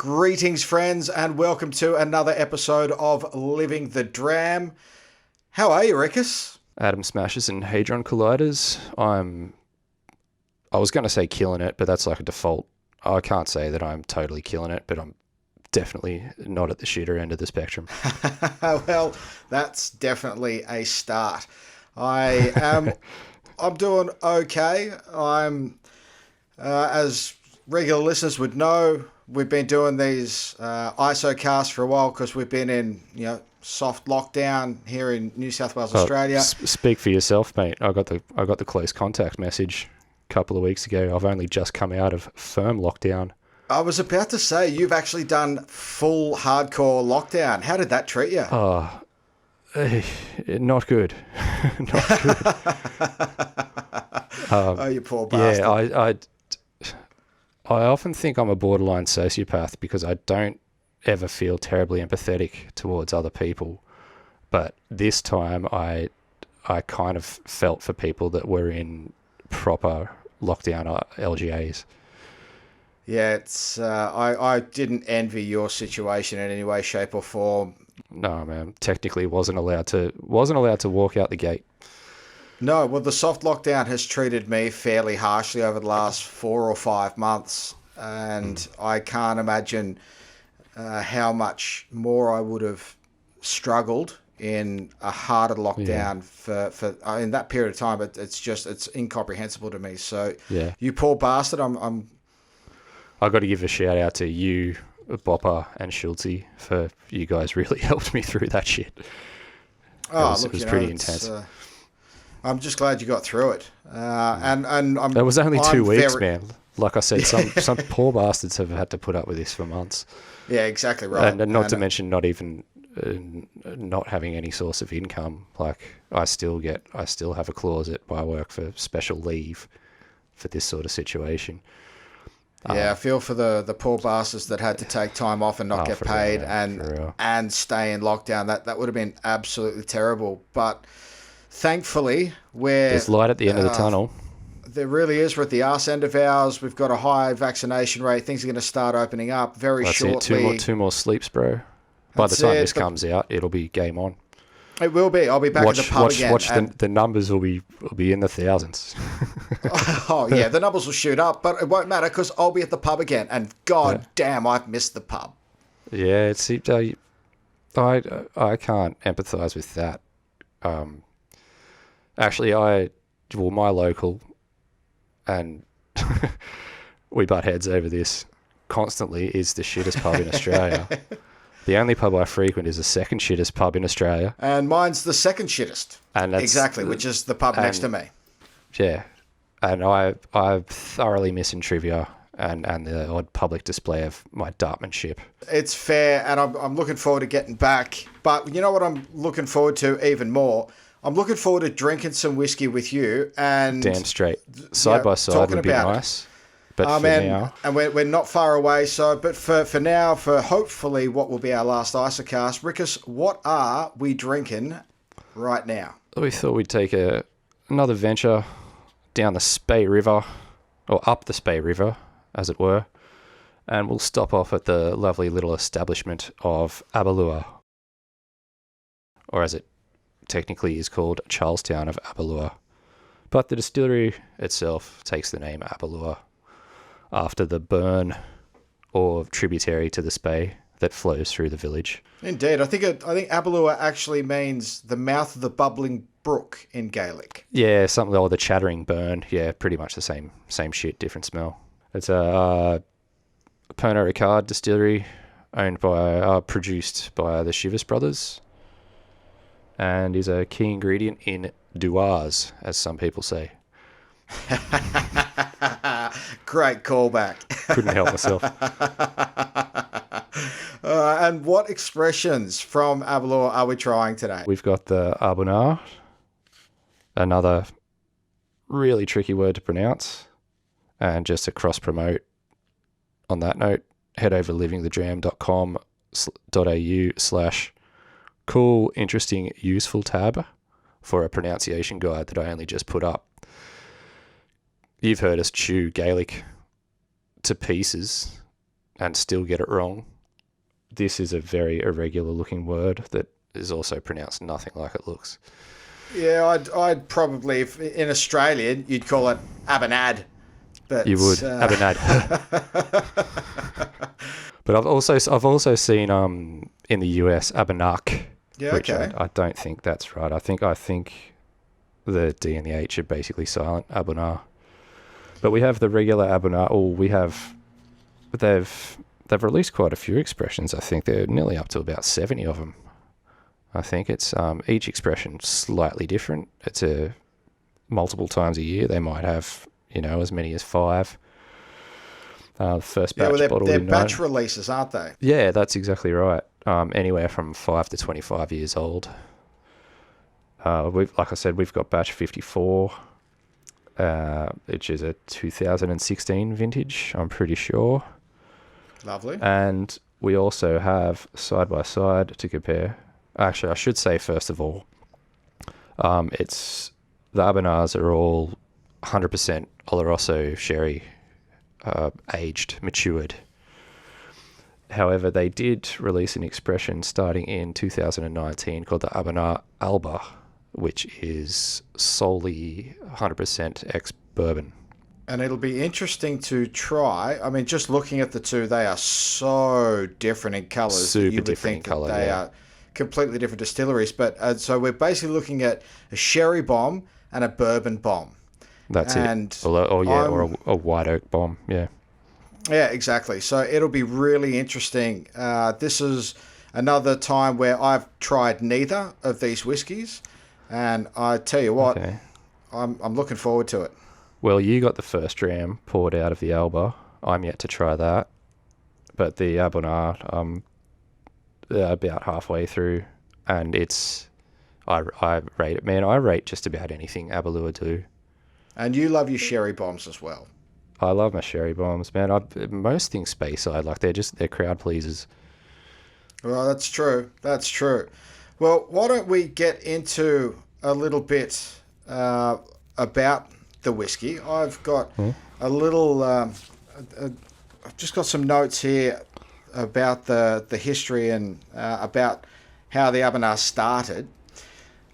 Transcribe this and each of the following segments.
Greetings, friends, and welcome to another episode of Living the Dram. How are you, Rickus? Atom smashes and hadron colliders. I was going to say killing it, but that's like a default. I can't say that I'm totally killing it, but I'm definitely not at the shitter end of the spectrum. Well, that's definitely a start. I'm doing okay. As regular listeners would know, we've been doing these ISO casts for a while because we've been in, soft lockdown here in New South Wales, Australia. Speak for yourself, mate. I got the close contact message a couple of weeks ago. I've only just come out of firm lockdown. I was about to say, you've actually done full hardcore lockdown. How did that treat you? Not good. Not good. Oh, you poor bastard. Yeah, I often think I'm a borderline sociopath because I don't ever feel terribly empathetic towards other people. But this time I kind of felt for people that were in proper lockdown LGAs. Yeah, it's I didn't envy your situation in any way, shape or form. No, man. Technically wasn't allowed to walk out the gate. No, well, the soft lockdown has treated me fairly harshly over the last 4 or 5 months, and I can't imagine how much more I would have struggled in a harder lockdown for in that period of time. But it's incomprehensible to me. So, yeah, you poor bastard. I got to give a shout out to you, Bopper and Schulte, for you guys really helped me through that shit. It was pretty intense. I'm just glad you got through it. And I'm. It was only 2 weeks, man. Like I said, some poor bastards have had to put up with this for months. Yeah, exactly right. And not to mention not even not having any source of income. Like I still have a clause at my work for special leave for this sort of situation. Yeah, I feel for the poor bastards that had to take time off and not get paid and stay in lockdown. That would have been absolutely terrible. But thankfully, there's light at the end of the tunnel. There really is. We're at the arse end of ours. We've got a high vaccination rate. Things are going to start opening up very shortly. Two more sleeps, bro. By the time this comes out, it'll be game on. It will be. I'll be back at the pub again. Watch the numbers will be in the thousands. Oh yeah, the numbers will shoot up, but it won't matter because I'll be at the pub again. And damn, I've missed the pub. Yeah, I can't empathise with that. Actually, my local, and we butt heads over this constantly, is the shittest pub in Australia. The only pub I frequent is the second shittest pub in Australia. And mine's the second shittest. And that's, exactly, which is the pub next to me. Yeah. And I thoroughly miss in trivia and the odd public display of my dartmanship. It's fair, and I'm looking forward to getting back. But you know what I'm looking forward to even more? I'm looking forward to drinking some whiskey with you. And damn straight. Side by side would be nice. But now, and we're not far away. But for now, for hopefully what will be our last ISOcast, Rickus, what are we drinking right now? We thought we'd take another venture down the Spey River, or up the Spey River, as it were, and we'll stop off at the lovely little establishment of Aberlour, or as it technically is called, Charlestown of Aberlour. But the distillery itself takes the name Aberlour after the burn or tributary to the Spey that flows through the village. Indeed. I think Aberlour actually means the mouth of the bubbling brook in Gaelic. Yeah, something, or the chattering burn. Yeah, pretty much the same shit, different smell. It's a Pernod Ricard distillery produced by the Chivas brothers, and is a key ingredient in Duars, as some people say. Great callback. Couldn't help myself. And what expressions from Aberlour are we trying today? We've got the Abunadh, another really tricky word to pronounce, and just to cross-promote on that note, head over livingthedram.com.au/cool, interesting, useful tab for a pronunciation guide that I only just put up. You've heard us chew Gaelic to pieces and still get it wrong. This is a very irregular looking word that is also pronounced nothing like it looks. Yeah, I'd probably, if in Australian, you'd call it Abunadh. But, you would, Abunadh. But I've also seen in the US Abunadh, which I don't think that's right. I think the D and the H are basically silent, Abunadh. But we have the regular Abunadh. They've released quite a few expressions. I think they're nearly up to about 70 of them. I think it's each expression slightly different. It's multiple times a year. They might have as many as 5. The first batch bottled they're in batch releases, aren't they? Yeah, that's exactly right. Anywhere from 5 to 25 years old. Like I said, we've got batch 54, which is a 2016 vintage, I'm pretty sure. Lovely. And we also have side by side to compare. Actually, I should say first of all, it's the Abunadhs are all 100% Oloroso sherry, aged, matured. However, they did release an expression starting in 2019 called the Abunadh Alba, which is solely 100% ex-bourbon. And it'll be interesting to try. I mean, just looking at the two, they are so different in colours. Super different in colour, they are completely different distilleries. But so we're basically looking at a sherry bomb and a bourbon bomb. That's it. Or a white oak bomb, yeah. Yeah, exactly. So it'll be really interesting. This is another time where I've tried neither of these whiskies. And I tell you what, I'm looking forward to it. Well, you got the first dram poured out of the Alba. I'm yet to try that. But the Abunadh, about halfway through. And I rate it. Man, I rate just about anything Aberlour do. And you love your sherry bombs as well. I love my sherry bombs, man. Most things Spey side, like they're crowd pleasers. Well, that's true. That's true. Well, why don't we get into a little bit about the whiskey? I've got a little. I've just got some notes here about the history and about how the Abunadh started.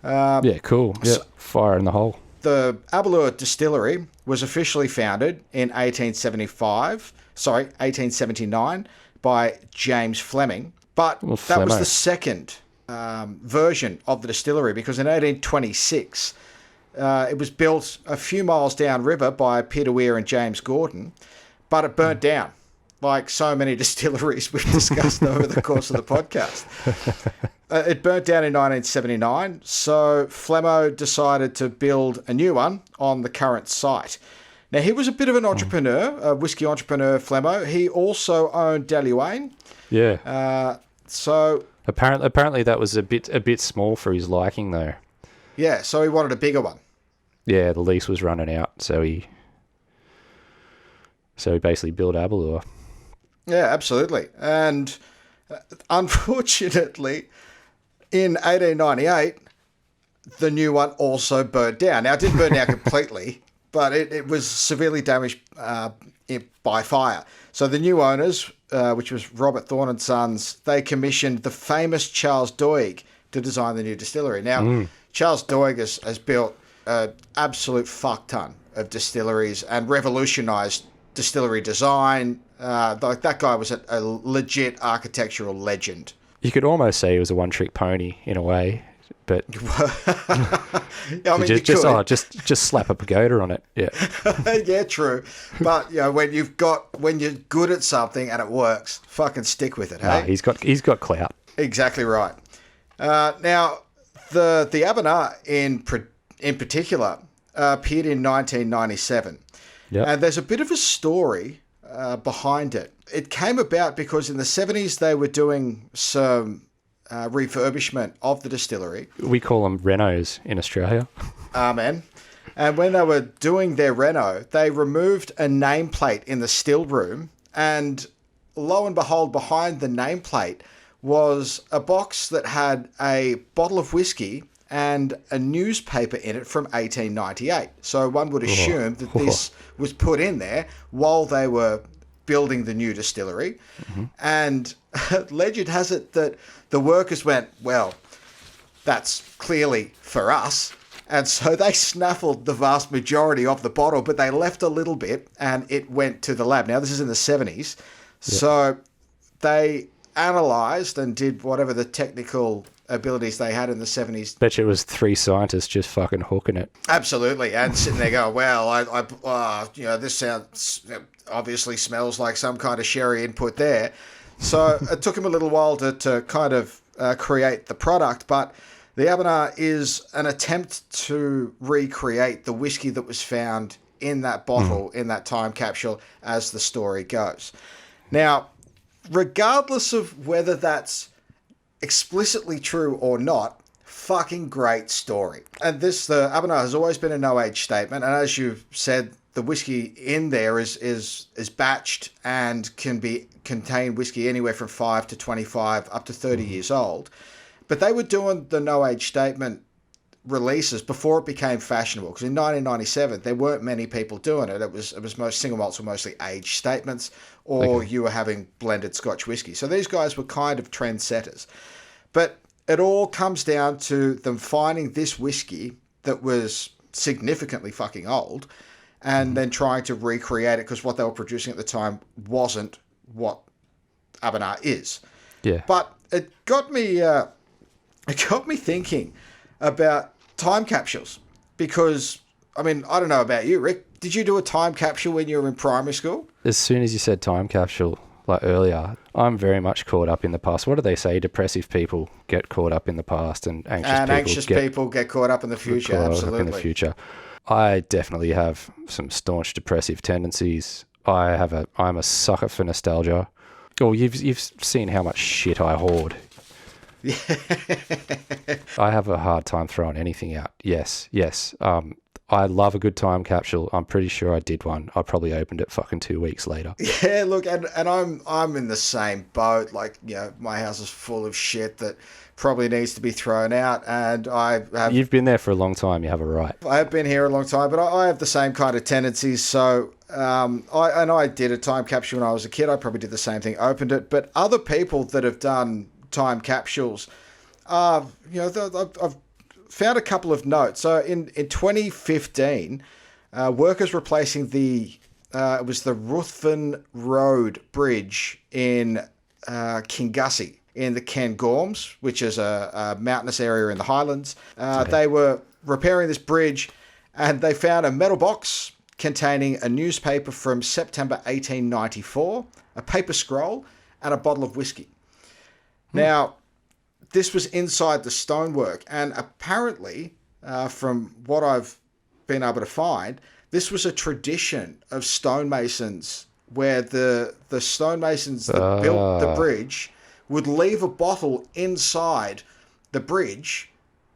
Yeah, cool. Yeah, fire in the hole. The Aberlour Distillery was officially founded in 1879 by James Fleming, but that was the second version of the distillery, because in 1826 it was built a few miles downriver by Peter Weir and James Gordon, but it burnt down, like so many distilleries we've discussed over the course of the podcast. It burnt down in 1979, so Flemo decided to build a new one on the current site. Now, he was a bit of an entrepreneur, a whiskey entrepreneur, Flemo. He also owned Dalhuane. Yeah. So apparently that was a bit small for his liking, though. Yeah, so he wanted a bigger one. Yeah, the lease was running out, so he basically built Aberlour. Yeah, absolutely. And unfortunately, in 1898, the new one also burnt down. Now, it didn't burn down completely, but it was severely damaged by fire. So the new owners, which was Robert Thorne and Sons, they commissioned the famous Charles Doig to design the new distillery. Now, Charles Doig has built an absolute fuck ton of distilleries and revolutionised distillery design. Like that guy was a legit architectural legend. You could almost say he was a one-trick pony in a way, but I mean, just slap a pagoda on it. Yeah, yeah, true. But when you're good at something and it works, fucking stick with it. Hey, he's got clout. Exactly right. Now, the Abunadh in particular appeared in 1997. Yep. And there's a bit of a story behind it. It came about because in the 70s they were doing some refurbishment of the distillery. We call them renos in Australia. Amen. And when they were doing their reno, they removed a nameplate in the still room, and lo and behold, behind the nameplate was a box that had a bottle of whiskey and a newspaper in it from 1898. So one would assume that this was put in there while they were building the new distillery. And legend has it that the workers went, well, that's clearly for us. And so they snaffled the vast majority of the bottle, but they left a little bit and it went to the lab. Now, this is in the 70s. Yep. So they analysed and did whatever the technical abilities they had in the 70s. Bet you it was 3 scientists just fucking hooking it. Absolutely. And sitting there going, well, this sounds obviously smells like some kind of sherry input there. So it took him a little while to kind of create the product, but the Abunadh is an attempt to recreate the whiskey that was found in that bottle, in that time capsule, as the story goes. Now, regardless of whether that's explicitly true or not, fucking great story. And the Abunadh has always been a no-age statement, and as you've said, the whiskey in there is batched and can contain whiskey anywhere from 5 to 25 up to 30 years old. But they were doing the no-age statement releases before it became fashionable, because in 1997 there weren't many people doing it. It was most single malts were mostly age statements, or you were having blended Scotch whiskey. So these guys were kind of trendsetters. But it all comes down to them finding this whiskey that was significantly fucking old, and then trying to recreate it, because what they were producing at the time wasn't what Abunadh is. Yeah. But it got me thinking about time capsules, because, I mean, I don't know about you, Rick. Did you do a time capsule when you were in primary school? As soon as you said time capsule, like earlier, I'm very much caught up in the past. What do they say? Depressive people get caught up in the past, and anxious people get caught up in the future. Absolutely. In the future. I definitely have some staunch depressive tendencies. I'm a sucker for nostalgia. Oh, you've seen how much shit I hoard. I have a hard time throwing anything out. Yes. I love a good time capsule. I'm pretty sure I did one. I probably opened it fucking 2 weeks later. Yeah, look, and I'm in the same boat. Like, my house is full of shit that probably needs to be thrown out, and You've been there for a long time. You have a right. I have been here a long time, but I have the same kind of tendencies. So I did a time capsule when I was a kid. I probably did the same thing, opened it. But other people that have done time capsules, I've found a couple of notes. So in 2015, workers replacing it was the Ruthven Road Bridge in Kingussie in the Cairngorms, which is a mountainous area in the Highlands. They were repairing this bridge, and they found a metal box containing a newspaper from September 1894, a paper scroll, and a bottle of whiskey. Now, this was inside the stonework, and apparently, from what I've been able to find, this was a tradition of stonemasons, where the stonemasons that built the bridge would leave a bottle inside the bridge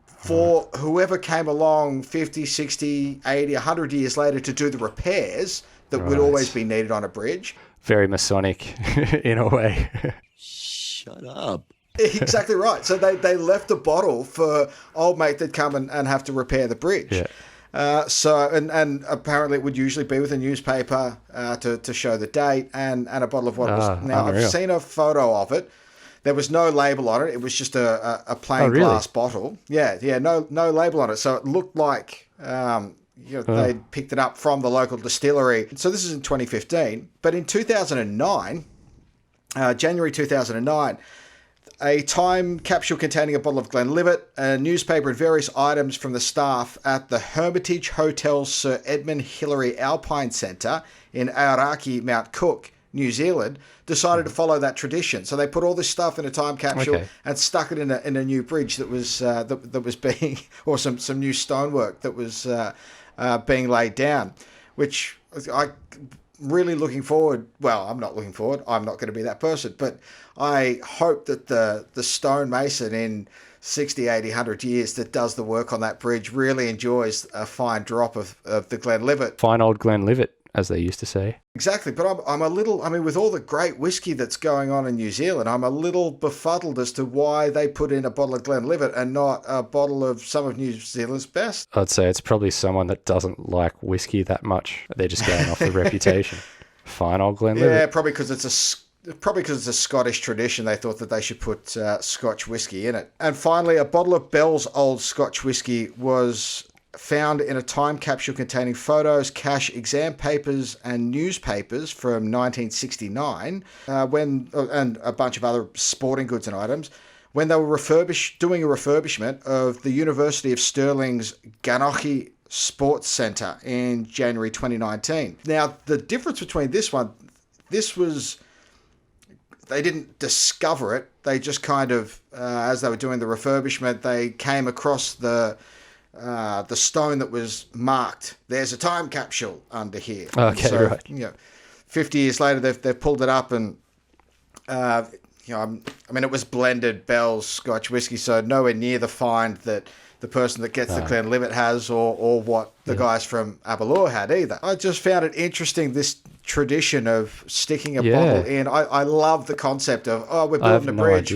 for whoever came along 50, 60, 80, 100 years later to do the repairs that would always be needed on a bridge. Very Masonic in a way. Shut up. Exactly right. So they left a bottle for old mate that'd come and have to repair the bridge. Yeah. And apparently it would usually be with a newspaper to show the date and a bottle of what it was. Now, unreal. I've seen a photo of it. There was no label on it. It was just a plain glass bottle. Yeah, no label on it. So it looked like they'd picked it up from the local distillery. So this is in 2015. But in 2009, January 2009, a time capsule containing a bottle of Glenlivet, a newspaper, and various items from the staff at the Hermitage Hotel Sir Edmund Hillary Alpine Centre in Aoraki, Mount Cook, New Zealand, decided to follow that tradition. So they put all this stuff in a time capsule and stuck it in a new bridge that was being, or some new stonework that was being laid down, which I really looking forward. Well, I'm not looking forward. I'm not going to be that person, but I hope that the stonemason in 60, 80, 100 years that does the work on that bridge really enjoys a fine drop of the Glenlivet. Fine old Glenlivet, as they used to say. Exactly, but I'm a little, with all the great whiskey that's going on in New Zealand, I'm a little befuddled as to why they put in a bottle of Glenlivet and not a bottle of some of New Zealand's best. I'd say it's probably someone that doesn't like whiskey that much. They're just going off the reputation. fine old Glenlivet. Yeah, probably because it's a Scottish tradition. They thought that they should put Scotch whiskey in it. And finally, a bottle of Bell's Old Scotch whiskey was found in a time capsule containing photos, cash, exam papers, and newspapers from 1969, and a bunch of other sporting goods and items, when they were doing a refurbishment of the University of Stirling's Ganochie Sports Centre in January 2019. Now, the difference between this was, they didn't discover it. They just kind of, as they were doing the refurbishment, they came across the stone that was marked. There's a time capsule under here. Okay, so, right. 50 years later, they've pulled it up and, it was blended Bell's Scotch whiskey, so nowhere near the find that the person that gets the Glenlivet has or what the guys from Aberlour had either. I just found it interesting, this tradition of sticking a bottle in. I love the concept of, we're building a bridge.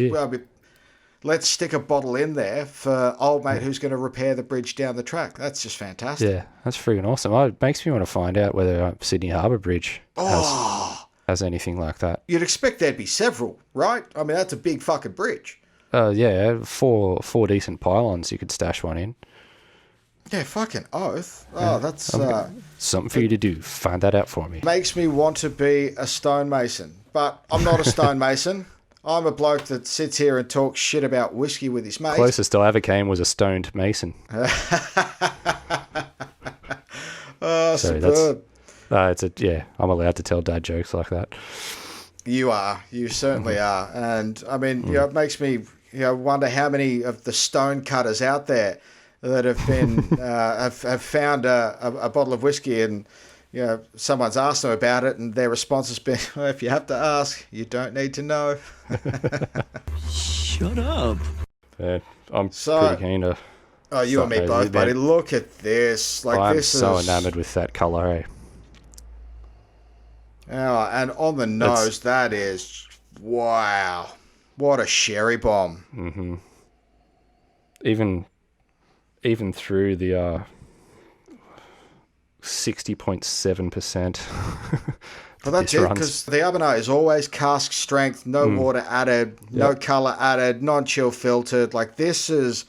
Let's stick a bottle in there for old mate who's going to repair the bridge down the track. That's just fantastic. Yeah, that's freaking awesome. It makes me want to find out whether Sydney Harbour Bridge has anything like that. You'd expect there'd be several, right? I mean, that's a big fucking bridge. Yeah, four decent pylons you could stash one in. Yeah, fucking oath. Oh, that's... something for you to do. Find that out for me. Makes me want to be a stonemason. But I'm not a stonemason. I'm a bloke that sits here and talks shit about whiskey with his mates. Closest I ever came was a stoned mason. Oh, superb. I'm allowed to tell dad jokes like that. You are. You certainly are. And, I mean, it makes me wonder how many of the stone cutters out there that have been have found a bottle of whiskey and someone's asked them about it and their response has been, well, if you have to ask, you don't need to know. Shut up. Yeah, I'm pretty keen to... Oh, you and me both, buddy. Look at this. I'm so enamoured with that colour, eh? Oh, and on the nose, that is... Wow. What a sherry bomb. Mm-hmm. Even through the 60.7%. Well, that's it, because the Abunadh is always cask strength, no water added, no colour added, non-chill filtered. Like, this is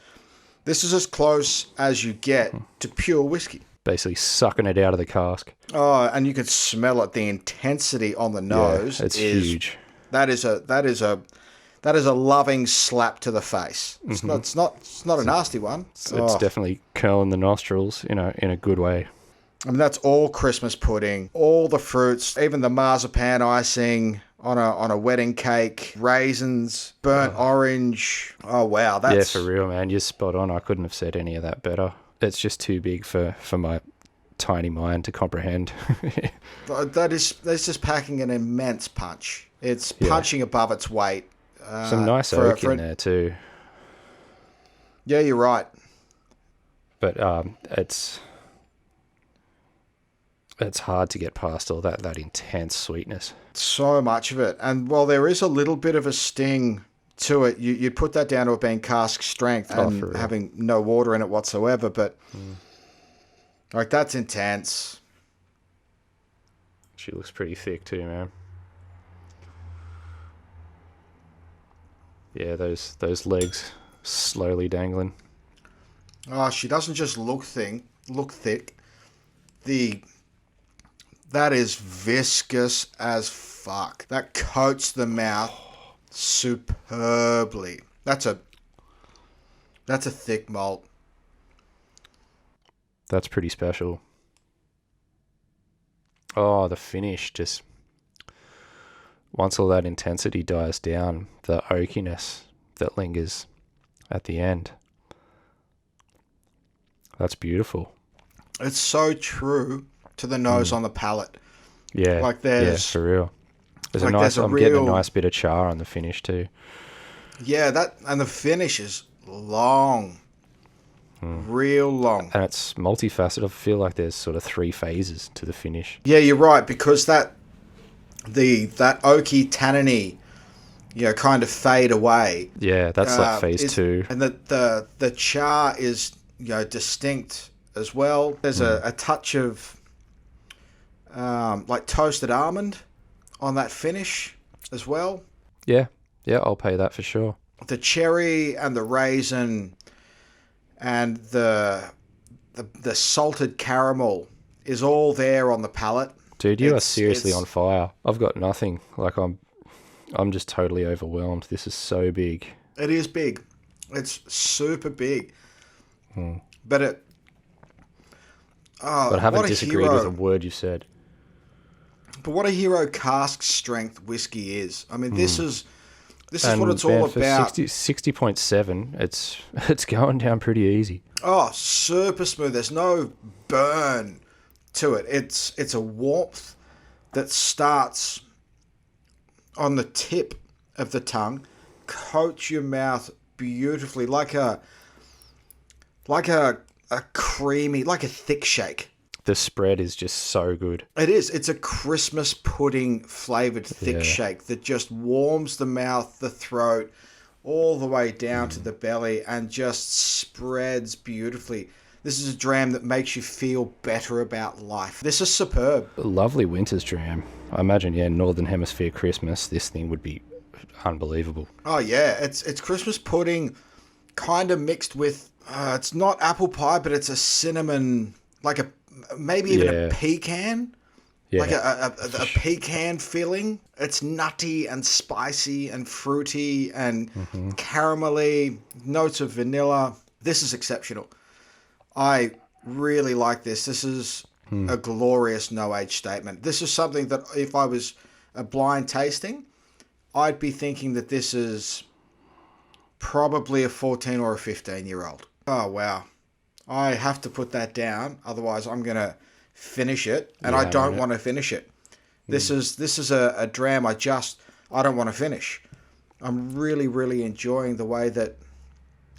as close as you get to pure whiskey. Basically sucking it out of the cask. Oh, and you can smell it. The intensity on the nose it's huge. That is a loving slap to the face. It's not a nasty one. It's definitely curling the nostrils, in a good way. I mean, that's all Christmas pudding, all the fruits, even the marzipan icing on a wedding cake, raisins, burnt orange. Oh wow, that's for real, man. You're spot on. I couldn't have said any of that better. It's just too big for my tiny mind to comprehend. That's just packing an immense punch. It's punching above its weight. Some nice oak in there too. Yeah, you're right. But it's hard to get past all that intense sweetness. So much of it. And while there is a little bit of a sting to it, you put that down to it being cask strength and having no water in it whatsoever. But like, that's intense. She looks pretty thick too, man. Yeah, those legs slowly dangling. Oh, she doesn't just look thick. That is viscous as fuck. That coats the mouth superbly. That's a thick malt. That's pretty special. Oh, the finish, just once all that intensity dies down, the oakiness that lingers at the end. That's beautiful. It's so true to the nose on the palate. Yeah, like there's for real. I'm getting a nice bit of char on the finish too. Yeah, and the finish is long. Real long. And it's multifaceted. I feel like there's sort of 3 phases to the finish. Yeah, you're right, because that oaky tanniny, kind of fade away. Yeah, that's like phase 2. And the char is, distinct as well. There's a touch of like toasted almond on that finish as well. Yeah, I'll pay that for sure. The cherry and the raisin and the salted caramel is all there on the palate. Dude, you are seriously on fire. I've got nothing. Like I'm just totally overwhelmed. This is so big. It is big. It's super big. But I haven't disagreed with a word you said. But what a hero cask strength whiskey is. I mean, this is what it's all about. 60.7, it's going down pretty easy. Oh, super smooth. There's no burn to it. It's a warmth that starts on the tip of the tongue, coats your mouth beautifully, like a creamy, like a thick shake. The spread is just so good. It is. It's a Christmas pudding flavoured thick shake that just warms the mouth, the throat, all the way down to the belly and just spreads beautifully. This is a dram that makes you feel better about life. This is superb. A lovely winter's dram. I imagine, Northern Hemisphere Christmas, this thing would be unbelievable. Oh, yeah. It's Christmas pudding kind of mixed with, it's not apple pie, but it's a cinnamon, like maybe even a pecan. Yeah. Like a pecan feeling. It's nutty and spicy and fruity and caramelly, notes of vanilla. This is exceptional. I really like this. This is a glorious no-age statement. This is something that if I was a blind tasting, I'd be thinking that this is probably a 14 or a 15-year-old. Oh, wow. I have to put that down. Otherwise, I'm going to finish it, and I don't want to finish it. This is a dram I don't want to finish. I'm really, really enjoying the way that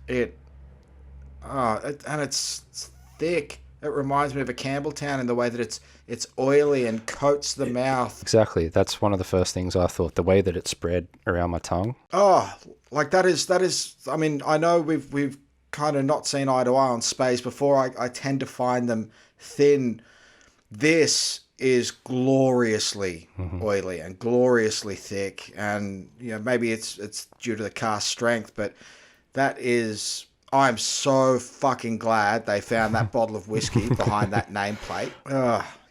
it's thick. It reminds me of a Campbelltown in the way that it's oily and coats the mouth. Exactly. That's one of the first things I thought, the way that it spread around my tongue. Oh, like that is, I mean, I know we've kind of not seen eye to eye on Speys before. I tend to find them thin. This is gloriously oily and gloriously thick, and maybe it's due to the cask strength, but I'm so fucking glad they found that bottle of whiskey behind that nameplate.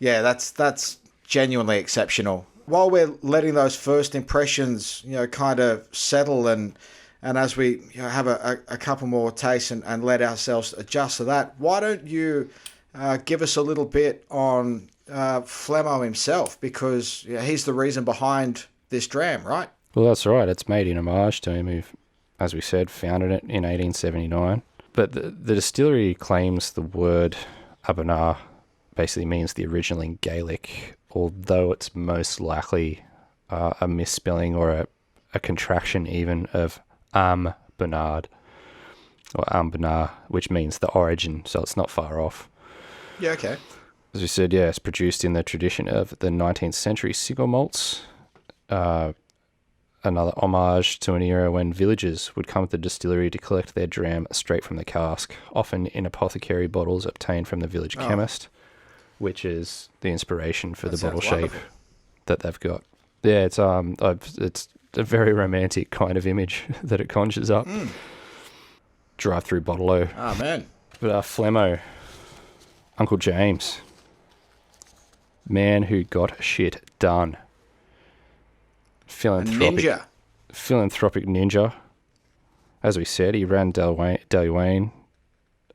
That's genuinely exceptional. While we're letting those first impressions kind of settle, and as we have a couple more tastes and let ourselves adjust to that, why don't you give us a little bit on Flemmo himself, because he's the reason behind this dram, right? Well, that's right. It's made in homage to him, who, as we said, founded it in 1879. But the distillery claims the word Abunadh basically means the original in Gaelic, although it's most likely a misspelling or a contraction even of Abunadh or Abunadh, which means the origin, so it's not far off. Yeah, okay. As we said, it's produced in the tradition of the 19th century single malts, another homage to an era when villagers would come to the distillery to collect their dram straight from the cask, often in apothecary bottles obtained from the village chemist, which is the inspiration for the bottle shape that they've got. Yeah, it's a very romantic kind of image that it conjures up. Drive-through bottle-o. Oh, man. But Flemmo, Uncle James, man who got shit done. Philanthropic ninja. As we said, he ran Dalwayne,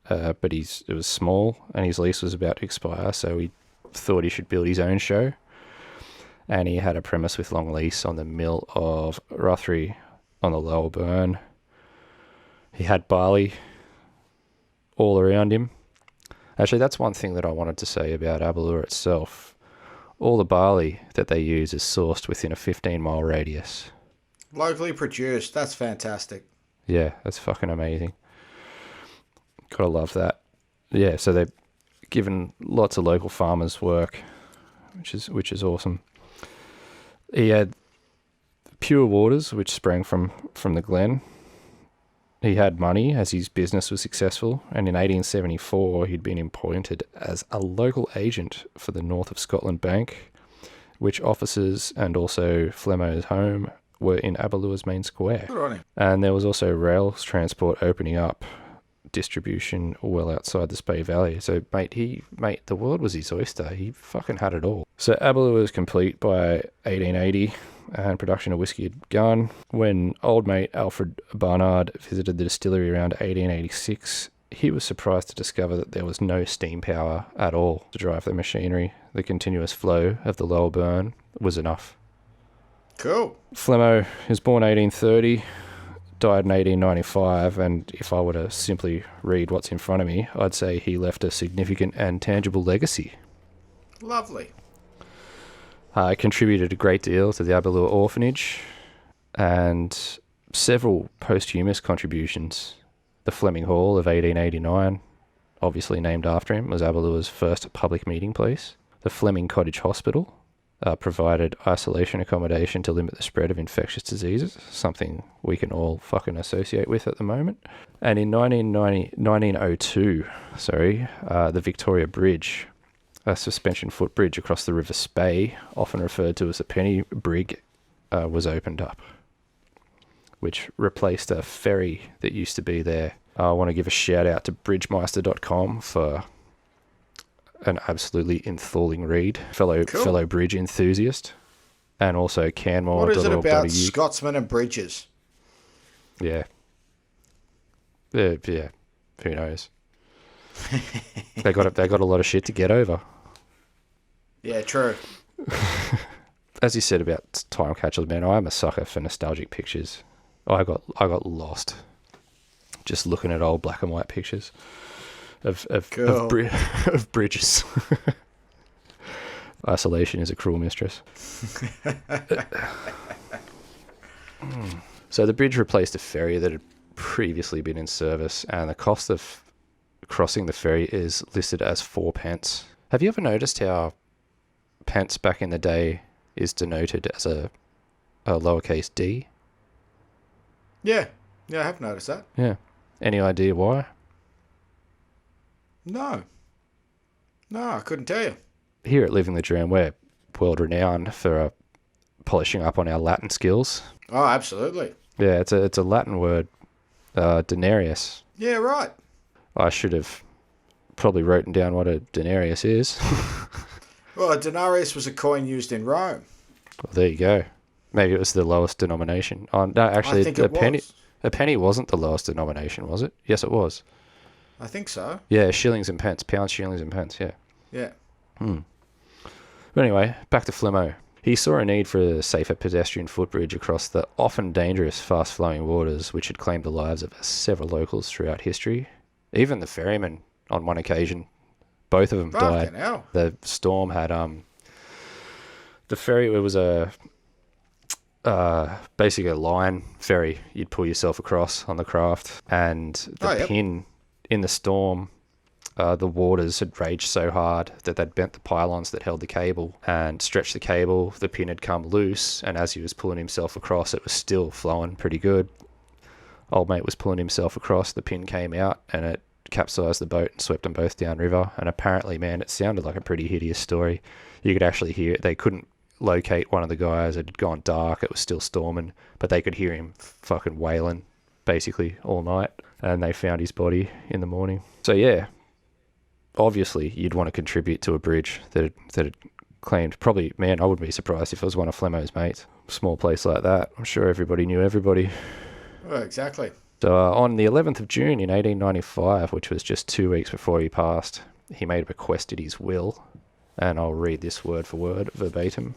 but it was small and his lease was about to expire, so he thought he should build his own show. And he had a premise with long lease on the mill of Rothery on the Lower Burn. He had barley all around him. Actually, that's one thing that I wanted to say about Aberlour itself. All the barley that they use is sourced within a 15-mile radius. Locally produced. That's fantastic. Yeah, that's fucking amazing. Gotta love that. Yeah, so they've given lots of local farmers work, which is awesome. He had pure waters, which sprang from the glen. He had money as his business was successful, and in 1874 he'd been appointed as a local agent for the North of Scotland Bank, which offices and also Flemo's home were in Aberlour's main square. Good on him. And there was also rails transport opening up, distribution well outside the Spey Valley. So, mate, the world was his oyster. He fucking had it all. So Aberlour was complete by 1880, and production of whiskey had begun. When old mate Alfred Abunadh visited the distillery around 1886, he was surprised to discover that there was no steam power at all to drive the machinery. The continuous flow of the lower burn was enough. Cool. Flemo was born 1830, died in 1895, and if I were to simply read what's in front of me, I'd say he left a significant and tangible legacy. Lovely. Contributed a great deal to the Aberlour orphanage and several posthumous contributions. The Fleming Hall of 1889, obviously named after him, was Aberlour's first public meeting place. The Fleming Cottage Hospital provided isolation accommodation to limit the spread of infectious diseases, something we can all fucking associate with at the moment. And in 1902, the Victoria Bridge, a suspension footbridge across the River Spey, often referred to as a penny brig, was opened up, which replaced a ferry that used to be there. I want to give a shout out to bridgemeister.com for an absolutely enthralling read, fellow bridge enthusiast, and also Canmore. What is it about Scotsmen and bridges? Yeah. Who knows? They got a lot of shit to get over. Yeah, true. As you said about time capsules, man, I'm a sucker for nostalgic pictures. I got lost just looking at old black and white pictures of bridges. Isolation is a cruel mistress. So the bridge replaced a ferry that had previously been in service, and the cost of crossing the ferry is listed as 4 pence. Have you ever noticed how pence back in the day is denoted as a lowercase d? Yeah, I have noticed that. Yeah. Any idea why? No, I couldn't tell you. Here at Living the Dram, we're world renowned for polishing up on our Latin skills. Oh, absolutely. Yeah, it's a Latin word, denarius. Yeah, right. I should have probably written down what a denarius is. Well, a denarius was a coin used in Rome. Well, there you go. Maybe it was the lowest denomination. Oh, no, actually, I think it was. A penny wasn't the lowest denomination, was it? Yes, it was. I think so. Yeah, shillings and pence. Pounds, shillings and pence, yeah. Yeah. But anyway, back to Flemo. He saw a need for a safer pedestrian footbridge across the often dangerous, fast-flowing waters which had claimed the lives of several locals throughout history. Even the ferryman, on one occasion, both of them died. Hell. The storm had the ferry. It was basically a line ferry. You'd pull yourself across on the craft, and the pin in the storm. The waters had raged so hard that they'd bent the pylons that held the cable and stretched the cable. The pin had come loose, and as he was pulling himself across, it was still flowing pretty good. Old mate was pulling himself across, the pin came out, and it capsized the boat and swept them both downriver. And apparently, man, it sounded like a pretty hideous story. You could actually hear it. They couldn't locate one of the guys. It had gone dark. It was still storming, but they could hear him fucking wailing basically all night, and they found his body in the morning. So yeah, obviously you'd want to contribute to a bridge that had claimed, probably, man, I wouldn't be surprised if it was one of Flemo's mates. Small place like that, I'm sure everybody knew everybody. Well, exactly. So on the 11th of June in 1895, which was just 2 weeks before he passed, he made a bequest in his will, and I'll read this word for word, verbatim.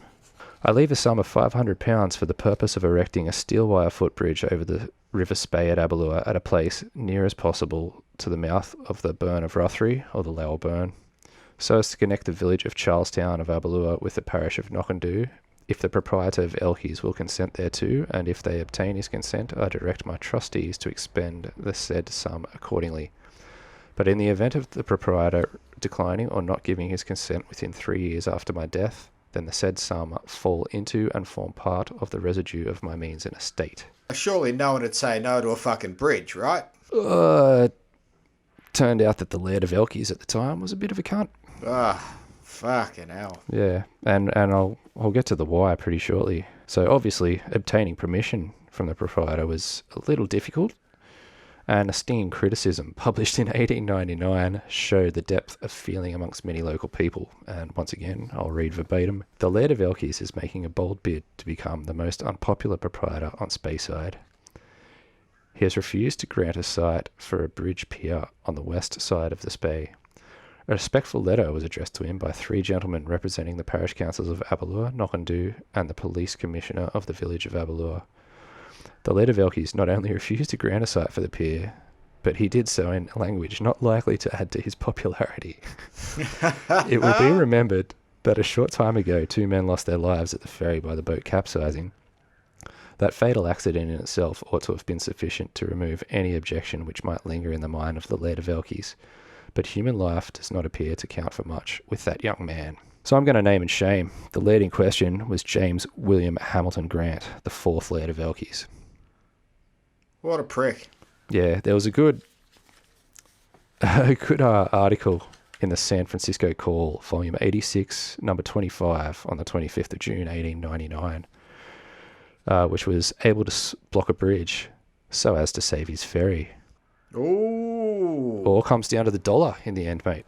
I leave a sum of £500 for the purpose of erecting a steel wire footbridge over the River Spey at Aberlour at a place near as possible to the mouth of the Burn of Rothery, or the Lower Burn, so as to connect the village of Charlestown of Aberlour with the parish of Knockandoo. If the proprietor of Elchies will consent thereto, and if they obtain his consent, I direct my trustees to expend the said sum accordingly. But in the event of the proprietor declining or not giving his consent within 3 years after my death, then the said sum fall into and form part of the residue of my means and estate. Surely no one would say no to a fucking bridge, right? Turned out that the Laird of Elchies at the time was a bit of a cunt. Fucking hell. Yeah, and I'll get to the why pretty shortly. So obviously, obtaining permission from the proprietor was a little difficult, and a stinging criticism published in 1899 showed the depth of feeling amongst many local people. And once again, I'll read verbatim. The Laird of Elchies is making a bold bid to become the most unpopular proprietor on Speyside. He has refused to grant a site for a bridge pier on the west side of the Spey. A respectful letter was addressed to him by 3 gentlemen representing the parish councils of Aberlour, Knockandoo, and the police commissioner of the village of Aberlour. The Laird of Elchies not only refused to grant a site for the pier, but he did so in language not likely to add to his popularity. It will be remembered that a short time ago 2 men lost their lives at the ferry by the boat capsizing. That fatal accident in itself ought to have been sufficient to remove any objection which might linger in the mind of the Laird of Elchies, but human life does not appear to count for much with that young man. So I'm going to name and shame. The Laird in question was James William Hamilton Grant, the 4th Laird of Elchies. What a prick. Yeah, there was a good article in the San Francisco Call, volume 86, number 25, on the 25th of June, 1899. Which was able to block a bridge so as to save his ferry. Ooh. All comes down to the dollar in the end, mate.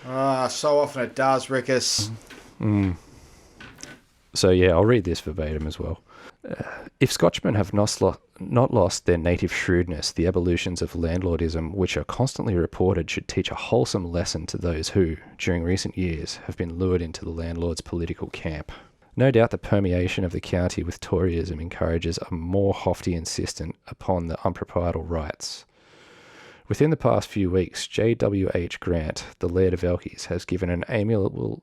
So often it does, Rickus. So yeah, I'll read this verbatim as well. If Scotchmen have not lost their native shrewdness, the evolutions of landlordism which are constantly reported should teach a wholesome lesson to those who, during recent years, have been lured into the landlord's political camp. No doubt the permeation of the county with Toryism encourages a more lofty insistence upon the unproprietal rights. Within the past few weeks, J.W.H. Grant, the Laird of Elchies, has given an amiable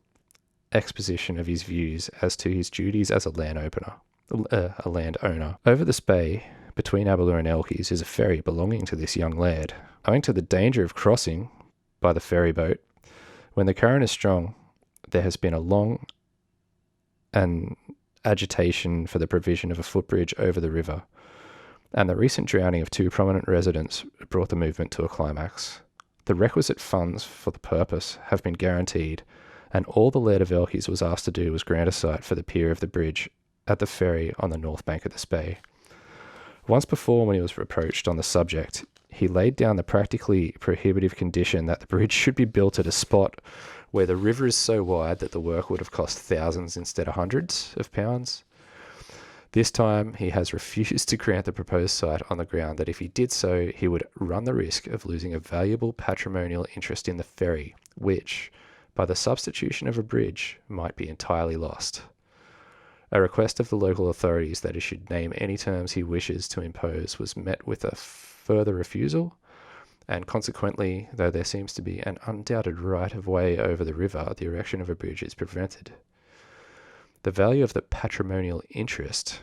exposition of his views as to his duties as a landowner. Over the Spey, between Aberlour and Elchies, is a ferry belonging to this young laird. Owing to the danger of crossing by the ferry boat, when the current is strong, there has been a long and agitation for the provision of a footbridge over the river, and the recent drowning of 2 prominent residents brought the movement to a climax. The requisite funds for the purpose have been guaranteed, and all the Laird of Elchies was asked to do was grant a site for the pier of the bridge at the ferry on the north bank of the Spey. Once before, when he was approached on the subject, he laid down the practically prohibitive condition that the bridge should be built at a spot where the river is so wide that the work would have cost thousands instead of hundreds of pounds. This time, he has refused to grant the proposed site on the ground that if he did so, he would run the risk of losing a valuable patrimonial interest in the ferry, which, by the substitution of a bridge, might be entirely lost. A request of the local authorities that he should name any terms he wishes to impose was met with a further refusal, and consequently, though there seems to be an undoubted right of way over the river, the erection of a bridge is prevented. The value of the patrimonial interest,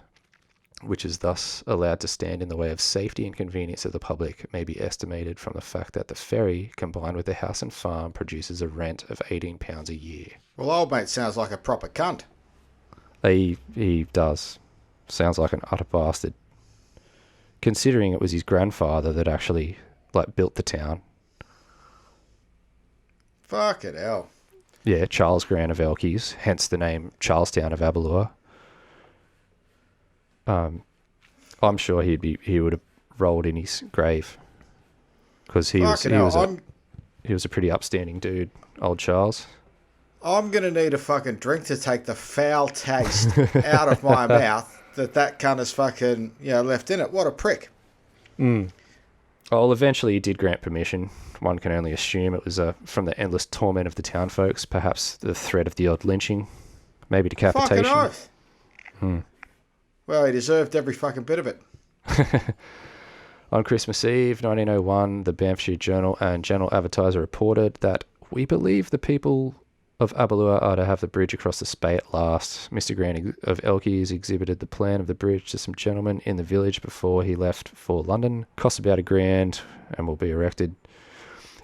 which is thus allowed to stand in the way of safety and convenience of the public, may be estimated from the fact that the ferry, combined with the house and farm, produces a rent of £18 a year. Well, old mate sounds like a proper cunt. He does. Sounds like an utter bastard. Considering it was his grandfather that actually built the town. Fucking hell. Yeah, Charles Grant of Elchies, hence the name Charlestown of Aberlour. I'm sure he would have rolled in his grave because he was a pretty upstanding dude, old Charles. I'm gonna need a fucking drink to take the foul taste out of my mouth that cunt is fucking left in it. What a prick. Well, eventually he did grant permission. One can only assume it was from the endless torment of the town folks, perhaps the threat of the odd lynching, maybe decapitation. Fucking oath. Well, he deserved every fucking bit of it. On Christmas Eve, 1901, the Banffshire Journal and General Advertiser reported that we believe the people of Aberlour are to have the bridge across the Spey at last. Mr. Grant of Elchies exhibited the plan of the bridge to some gentlemen in the village before he left for London. Costs about £1,000 and will be erected.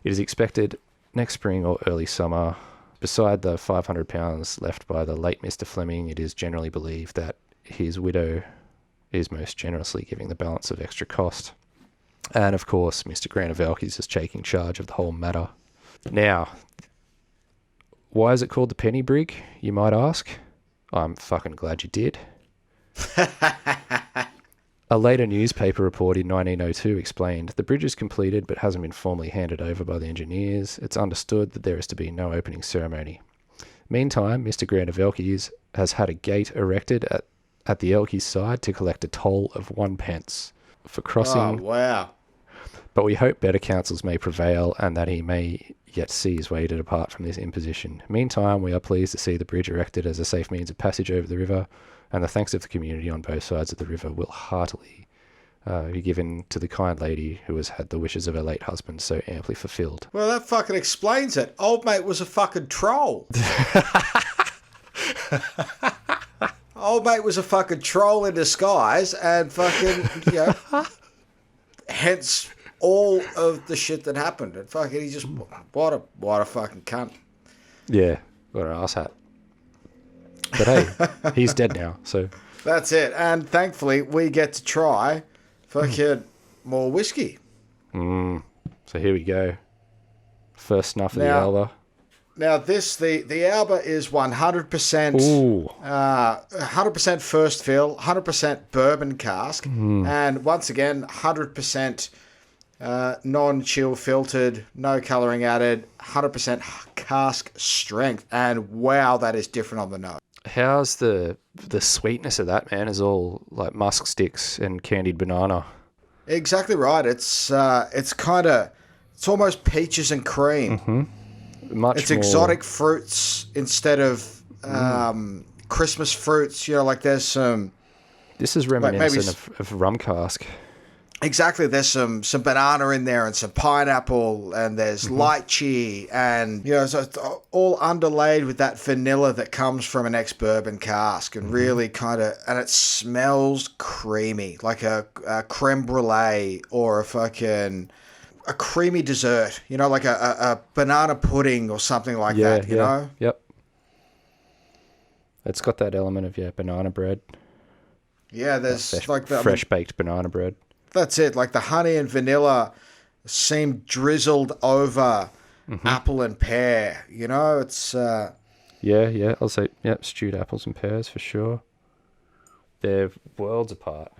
It is expected next spring or early summer. Beside the £500 left by the late Mr. Fleming, it is generally believed that his widow is most generously giving the balance of extra cost. And of course, Mr. Grant of Elchies is taking charge of the whole matter. Now, why is it called the Penny Brig, you might ask? I'm fucking glad you did. A later newspaper report in 1902 explained, the bridge is completed but hasn't been formally handed over by the engineers. It's understood that there is to be no opening ceremony. Meantime, Mr. Grant of Elchies has had a gate erected at the Elchies side to collect a toll of 1 pence for crossing. Oh, wow. But we hope better counsels may prevail and that he may yet see his way to depart from this imposition. Meantime, we are pleased to see the bridge erected as a safe means of passage over the river, and the thanks of the community on both sides of the river will heartily be given to the kind lady who has had the wishes of her late husband so amply fulfilled. Well, that fucking explains it. Old mate was a fucking troll. Old mate was a fucking troll in disguise, and fucking, hence all of the shit that happened. And fucking, he just, what a fucking cunt. Yeah, what an asshat. But hey, he's dead now, so. That's it. And thankfully, we get to try fucking more whiskey. So here we go. First snuff of the Alba. Now, the Alba is 100%, 100% first fill, 100% bourbon cask, and once again, 100% non-chill filtered, no colouring added, 100% cask strength, and wow, that is different on the nose. How's the sweetness of that, man? Is all like musk sticks and candied banana. Exactly right. It's almost peaches and cream. Mm-hmm. It's more exotic fruits instead of Christmas fruits. Like there's some. This is reminiscent of rum cask. Exactly. There's some banana in there and some pineapple, and there's lychee, and so it's all underlaid with that vanilla that comes from an ex-bourbon cask, and really and it smells creamy, like a creme brulee or a creamy dessert, like a banana pudding or something like that, you know? Yep. It's got that element of, banana bread. Yeah, there's like the fresh-baked banana bread. That's it. Like the honey and vanilla seem drizzled over apple and pear. It's... Yeah, I'll say, stewed apples and pears for sure. They're worlds apart.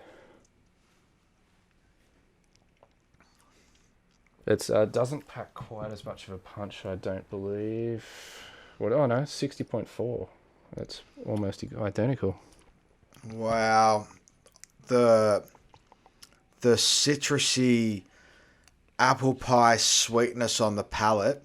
It doesn't pack quite as much of a punch, I don't believe. 60.4. That's almost identical. Wow. The citrusy apple pie sweetness on the palate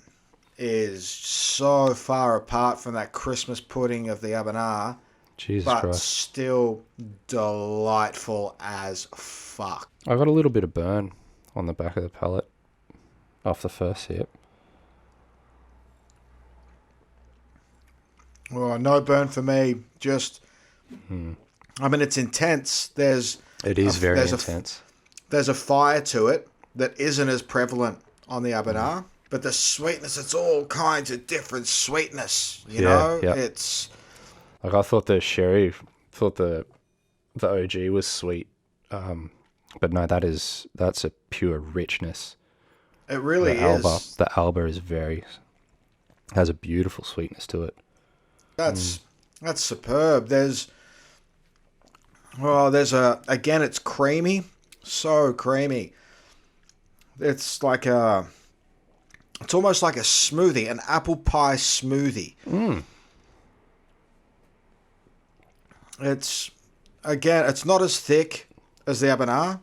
is so far apart from that Christmas pudding of the Abunadh. Jesus Christ. But still delightful as fuck. I got a little bit of burn on the back of the palate off the first sip. Well, no burn for me. Just, it's intense. It is very intense. There's a fire to it that isn't as prevalent on the Abunadh, but the sweetness, it's all kinds of different sweetness, you know? Yeah. It's... Like I thought the OG was sweet, but no, that's a pure richness. It really is. The Alba has a beautiful sweetness to it. That's superb. Again, it's creamy. So creamy. It's it's almost like a smoothie, an apple pie smoothie. It's not as thick as the Abunadh.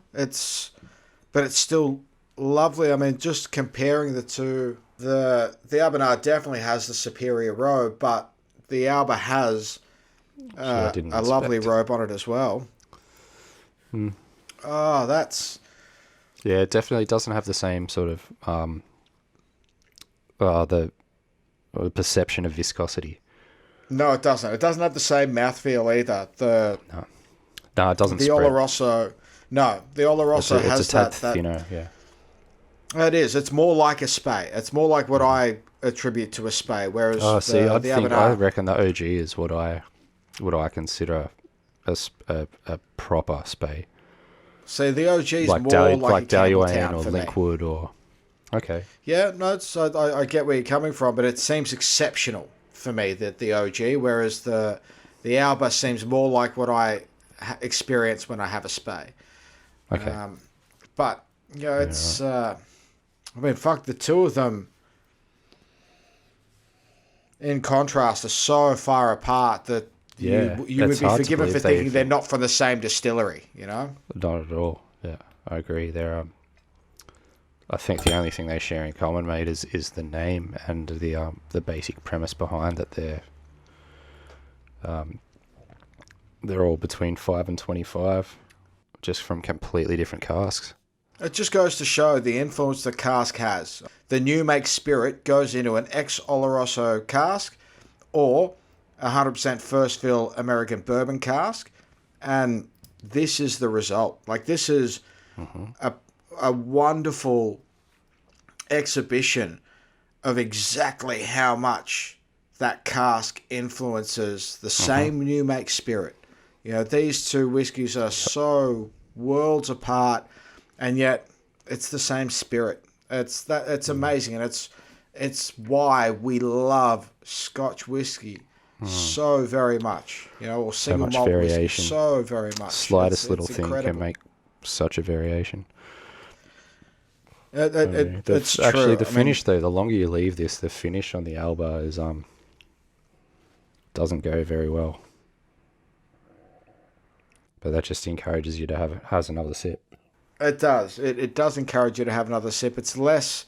But it's still lovely. Just comparing the two, the Abunadh definitely has the superior robe, but the Alba has a lovely robe on it as well. Oh, that's... Yeah, it definitely doesn't have the same sort of the perception of viscosity. No, it doesn't. It doesn't have the same mouthfeel either. No, it doesn't. The Oloroso... No, the Oloroso has it's a tad thinner, yeah. It is. It's more like a Spey. It's more like what I attribute to a Spey. Whereas I reckon the OG is what I consider a proper Spey. See, the OG is like more like a Daluane Campbelltown or for Linkwood or okay. Yeah, no, I get where you're coming from, but it seems exceptional for me that the OG, whereas the Alba seems more like what I experience when I have a Spey. Okay. But it's. I mean, fuck, the two of them, in contrast, are so far apart that you would be forgiven for thinking they're not from the same distillery, you know? Not at all. Yeah, I agree. They're, I think the only thing they share in common, mate, is the name and the basic premise behind that they're all between 5 and 25, just from completely different casks. It just goes to show the influence the cask has. The new make spirit goes into an ex-Oloroso cask or 100% first fill American bourbon cask, and this is the result. Like, this is a wonderful exhibition of exactly how much that cask influences the same new make spirit. You know, these two whiskies are so worlds apart, and yet it's the same spirit. It's amazing, and it's why we love Scotch whiskey so very much. You know, or single malt whiskey so very much. Slightest little thing incredible. can make such a variation. It's actually true. the finish though. The longer you leave this, the finish on the Alba is doesn't go very well. But that just encourages you to have another sip. It does. It does encourage you to have another sip. It's less.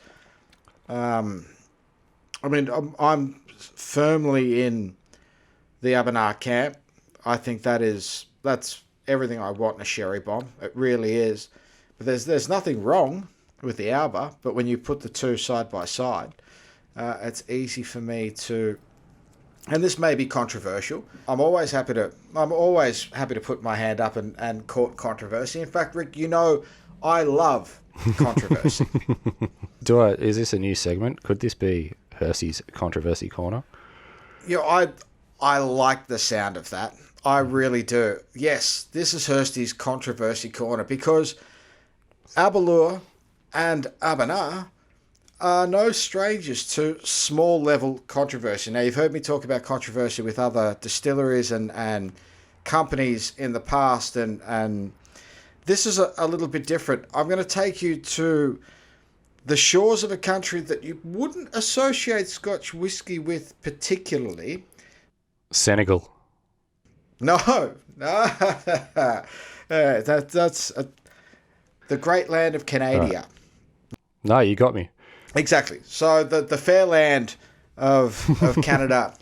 I mean, I'm firmly in the Abunadh camp. I think that's everything I want in a sherry bomb. It really is. But there's nothing wrong with the Alba. But when you put the two side by side, it's easy for me to. And this may be controversial. I'm always happy to put my hand up and court controversy. In fact, Rick, you know, I love controversy. Is this a new segment? Could this be Hursty's Controversy Corner? You know, I like the sound of that. I really do. Yes, this is Hursty's Controversy Corner because Aberlour and Abunadh are no strangers to small level controversy. Now, you've heard me talk about controversy with other distilleries and companies in the past, and this is a little bit different. I'm going to take you to the shores of a country that you wouldn't associate Scotch whiskey with particularly. Senegal. No. That's the great land of Canada. No, you got me. Exactly. So the fair land of Canada,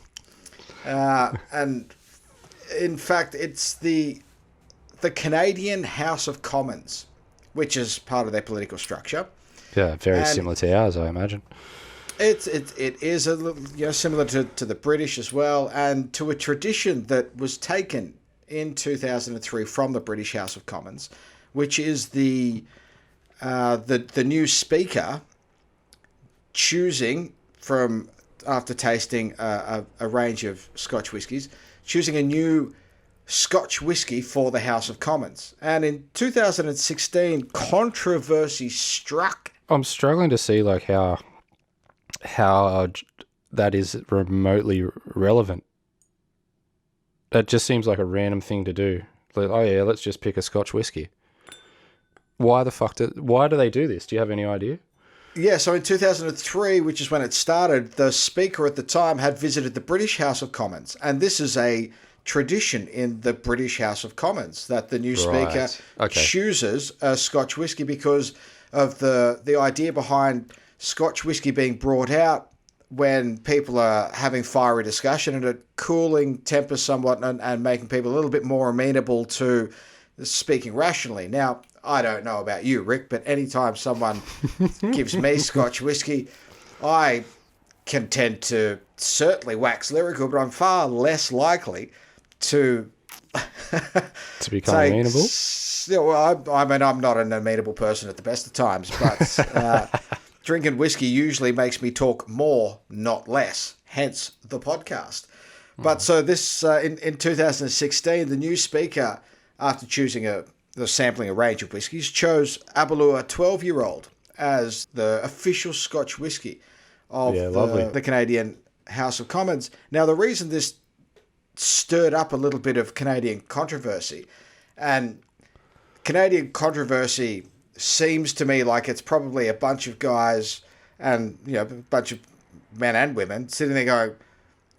and in fact, it's the Canadian House of Commons, which is part of their political structure. Yeah, very similar to ours, I imagine. It is a little, similar to the British as well, and to a tradition that was taken in 2003 from the British House of Commons, which is the new speaker choosing from, after tasting a range of Scotch whiskies, choosing a new Scotch whisky for the House of Commons. And in 2016, controversy struck. I'm struggling to see like how that is remotely relevant. That just seems like a random thing to do. Like, oh yeah, let's just pick a Scotch whiskey. Why do they do this? Do you have any idea? Yeah, so in 2003, which is when it started, the Speaker at the time had visited the British House of Commons. And this is a tradition in the British House of Commons, that the new Speaker chooses a Scotch whisky because of the idea behind Scotch whisky being brought out when people are having fiery discussion and it cooling tempers somewhat and making people a little bit more amenable to speaking rationally. Now, I don't know about you, Rick, but anytime someone gives me Scotch whiskey, I can tend to certainly wax lyrical, but I'm far less likely to become amenable. still, I mean, I'm not an amenable person at the best of times, but drinking whiskey usually makes me talk more, not less. Hence the podcast. But so this in 2016, the new speaker, after sampling a range of whiskies, chose Aberlour 12-year-old as the official Scotch whisky of the Canadian House of Commons. Now, the reason this stirred up a little bit of Canadian controversy, and Canadian controversy seems to me like it's probably a bunch of guys and, you know, a bunch of men and women sitting there going,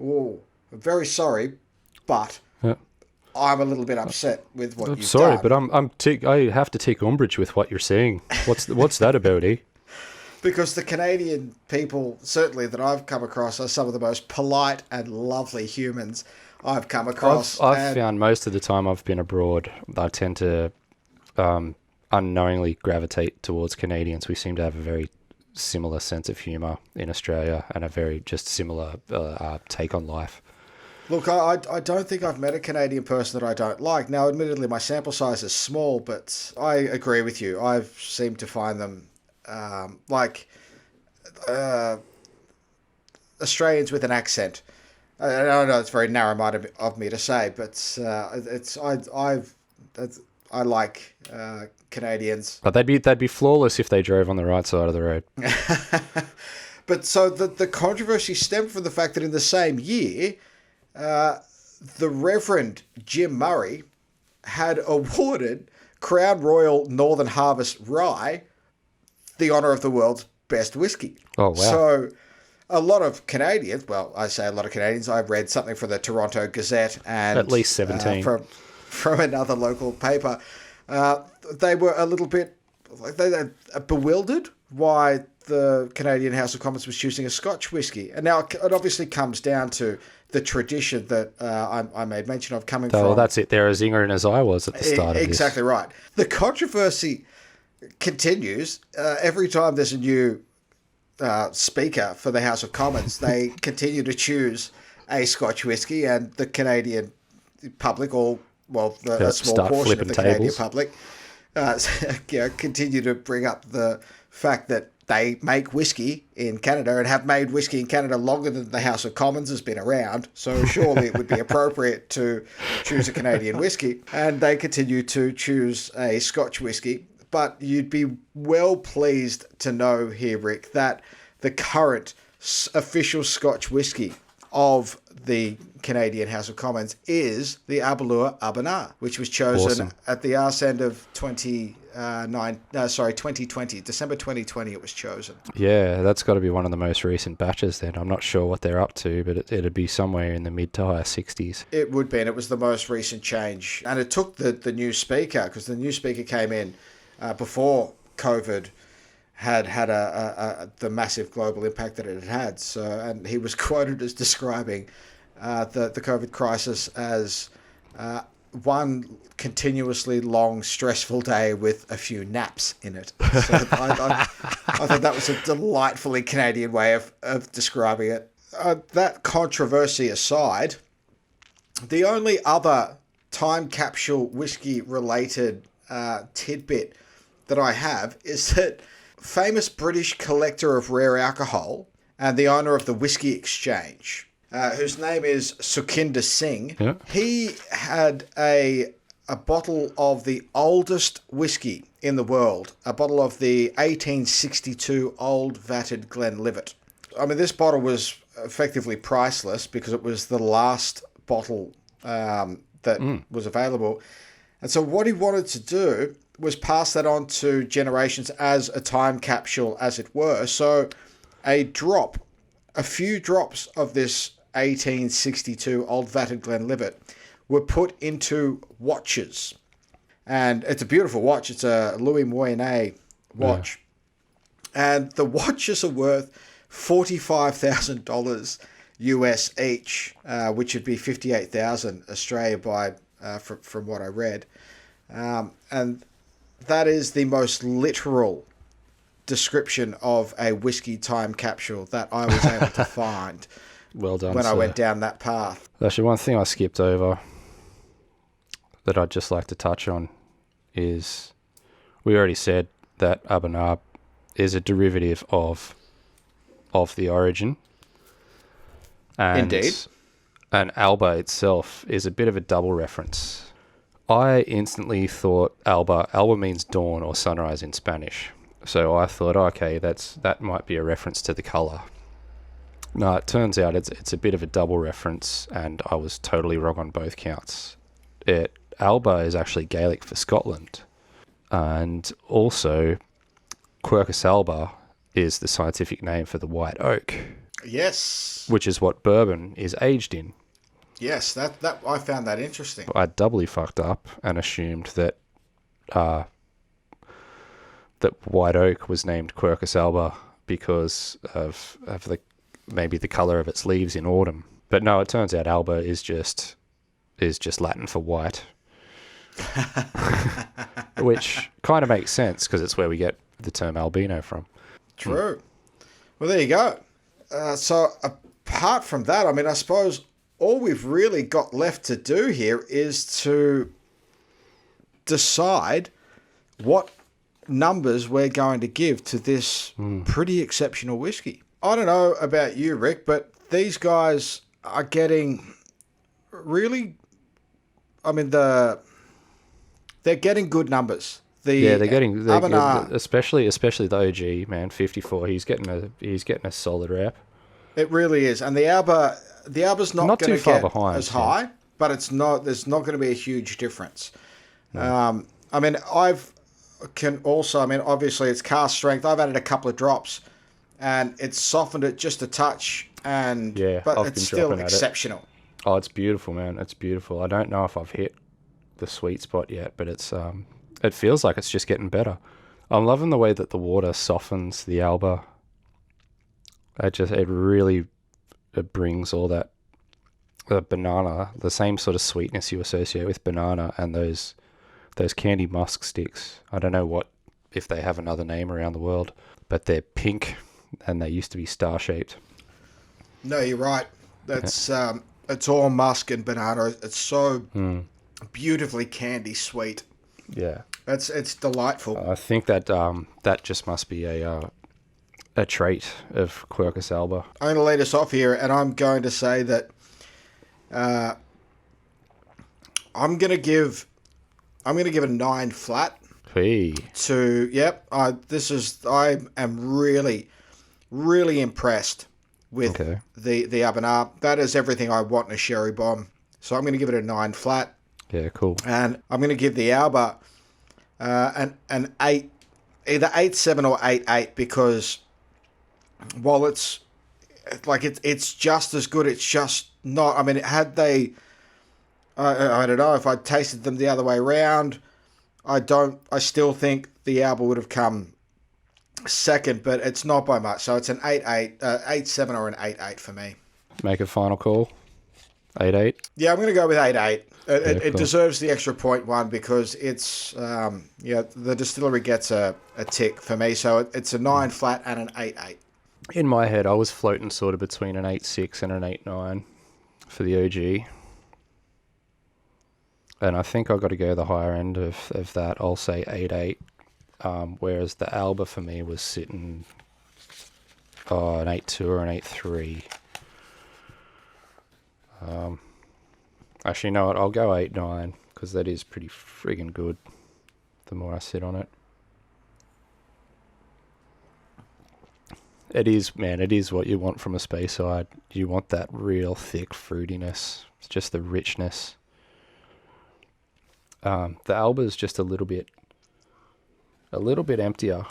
"Oh, I'm very sorry, but I'm a little bit upset with what you've done." Sorry, but I have to take umbrage with what you're saying. What's that about, eh? Because the Canadian people, certainly that I've come across, are some of the most polite and lovely humans I've come across. I've found most of the time I've been abroad, I tend to unknowingly gravitate towards Canadians. We seem to have a very similar sense of humour in Australia and a very just similar take on life. Look, I don't think I've met a Canadian person that I don't like. Now, admittedly, my sample size is small, but I agree with you. I've seemed to find them Australians with an accent. I know it's very narrow-minded of me to say, but I like Canadians. But they'd be flawless if they drove on the right side of the road. But so the controversy stemmed from the fact that in the same year, the Reverend Jim Murray had awarded Crown Royal Northern Harvest Rye the honour of the world's best whiskey. Oh, wow. So a lot of Canadians, well, I say a lot of Canadians, I've read something from the Toronto Gazette and at least 17 from another local paper. They were a little bit bewildered why the Canadian House of Commons was choosing a Scotch whisky. And now it obviously comes down to the tradition that I made mention of coming from. Oh, that's it. They're as ignorant as I was at the start of this. Exactly right. The controversy continues. Every time there's a new speaker for the House of Commons, they continue to choose a Scotch whisky, and the Canadian public, a small portion of the Canadian public, continue to bring up the fact that they make whiskey in Canada and have made whiskey in Canada longer than the House of Commons has been around. So surely it would be appropriate to choose a Canadian whiskey. And they continue to choose a Scotch whiskey. But you'd be well pleased to know here, Rick, that the current official Scotch whiskey of the Canadian House of Commons is the Aberlour Abunadh, which was chosen at the arse end of 2020. December 2020 it was chosen. Yeah, that's got to be one of the most recent batches then. I'm not sure what they're up to, but it'd be somewhere in the mid to high 60s. It would be, and it was the most recent change. And it took the new speaker, because the new speaker came in before COVID had the massive global impact that it had. So, and he was quoted as describing the COVID crisis as one continuously long, stressful day with a few naps in it. So I thought that was a delightfully Canadian way of describing it. That controversy aside, the only other time capsule whiskey related tidbit that I have is that famous British collector of rare alcohol and the owner of the Whiskey Exchange, whose name is Sukhinder Singh, he had a bottle of the oldest whiskey in the world, a bottle of the 1862 Old Vatted Glenlivet. I mean, this bottle was effectively priceless because it was the last bottle that was available. And so what he wanted to do was pass that on to generations as a time capsule, as it were. So a few drops of this 1862 Old Vatted Glenlivet were put into watches. And it's a beautiful watch. It's a Louis Moynet watch. Yeah. And the watches are worth $45,000 US each, which would be 58,000 Australia from what I read. And that is the most literal description of a whiskey time capsule that I was able to find. Well done, when I went down that path. Actually, one thing I skipped over that I'd just like to touch on is, we already said that Abunadh is a derivative of the origin. And, Indeed. And Alba itself is a bit of a double reference. I instantly thought Alba means dawn or sunrise in Spanish. So I thought, okay, that might be a reference to the colour. No, it turns out it's a bit of a double reference, and I was totally wrong on both counts. Alba is actually Gaelic for Scotland, and also Quercus alba is the scientific name for the white oak. Yes. Which is what bourbon is aged in. Yes, that I found that interesting. I doubly fucked up and assumed that that white oak was named Quercus alba because of maybe the colour of its leaves in autumn. But no, it turns out Alba is just Latin for white. Which kind of makes sense because it's where we get the term albino from. True. Well, there you go. So apart from that, I mean, I suppose all we've really got left to do here is to decide what numbers we're going to give to this pretty exceptional whiskey. I don't know about you, Rick, but these guys are getting really, I mean, they're getting good numbers. They're especially the OG, man, 54. He's getting a solid rep. It really is. And the Alba's not going to get behind, as high, but there's not going to be a huge difference. No. I mean, obviously it's cask strength. I've added a couple of drops and it's softened it just a touch, but it's still exceptional. Oh, it's beautiful, man. It's beautiful. I don't know if I've hit the sweet spot yet, but it feels like it's just getting better. I'm loving the way that the water softens the Alba. It really brings all that banana, the same sort of sweetness you associate with banana, and those candy musk sticks. I don't know if they have another name around the world, but they're pink and they used to be star-shaped. No, you're right. That's it's all musk and banana. It's so beautifully candy sweet. Yeah, it's delightful. I think that that just must be a trait of Quercus alba. I'm going to lead us off here, and I'm going to say that I'm going to give a 9 flat. Hey. I am really, really impressed with the Abunadh. That is everything I want in a sherry bomb. So I'm going to give it a 9 flat. Yeah, cool. And I'm going to give the Alba an 8, either 8.7 or 8.8, because while it's just as good, it's just not. I mean, I don't know if I tasted them the other way around. I still think the Alba would have come second, but it's not by much. So it's an 8.8, 8.7 or an 8.8 for me. Make a final call. 8.8? Yeah, I'm going to go with 8.8. It cool. deserves the extra 0.1 because it's, the distillery gets a tick for me. So it's a 9 flat and an 8.8. In my head, I was floating sort of between an 8.6 and an 8.9 for the OG. And I think I've got to go the higher end of that. I'll say 8.8. Whereas the Alba for me was sitting an 8.2 or an 8.3. Actually, you know what? I'll go 8.9 because that is pretty friggin' good the more I sit on it. It is, man. It is what you want from a Speyside. You want that real thick fruitiness. It's just the richness. The Alba is just a little bit emptier.